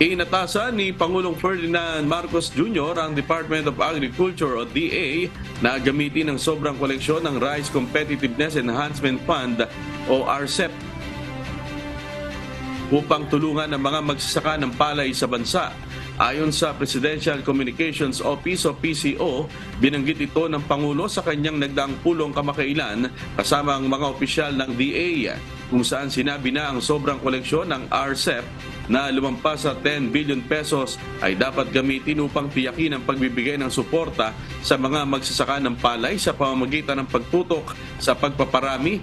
Inatasan ni Pangulong Ferdinand Marcos Jr. ang Department of Agriculture o DA na gamitin ang sobrang koleksyon ng Rice Competitiveness Enhancement Fund o RCEP upang tulungan ang mga magsasaka ng palay sa bansa. Ayon sa Presidential Communications Office o PCO, binanggit ito ng Pangulo sa kanyang nagdaang pulong kamakailan kasama ang mga opisyal ng DA, kung saan sinabi na ang sobrang koleksyon ng RCEP na lumampas sa 10 billion pesos ay dapat gamitin upang tiyakin ang pagbibigay ng suporta sa mga magsasaka ng palay sa pamamagitan ng pagtutok sa pagpaparami,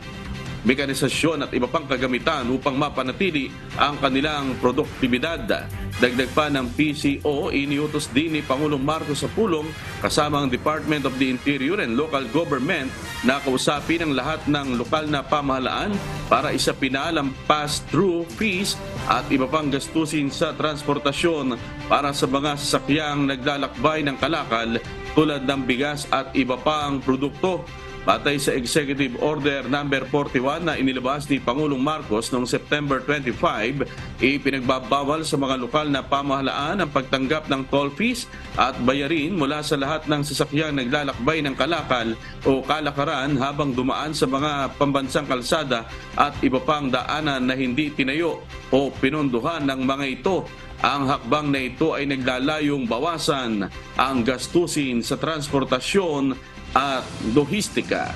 mekanisasyon at iba pang kagamitan upang mapanatili ang kanilang produktibidad. Dagdag pa ng PCO, iniutos din ni Pangulong Marcos sa pulong kasama ang Department of the Interior and Local Government na kausapin ang lahat ng lokal na pamahalaan para isapinal ang pass-through fees at iba pang gastusin sa transportasyon para sa mga sasakyang naglalakbay ng kalakal tulad ng bigas at iba pang produkto. Batay sa Executive Order No. 41 na inilabas ni Pangulong Marcos noong September 25, ipinagbabawal sa mga lokal na pamahalaan ang pagtanggap ng toll fees at bayarin mula sa lahat ng sasakyang naglalakbay ng kalakal o kalakaran habang dumaan sa mga pambansang kalsada at iba pang daanan na hindi tinayo o pinondohan ng mga ito. Ang hakbang na ito ay naglalayong bawasan ang gastusin sa transportasyon at lohistika.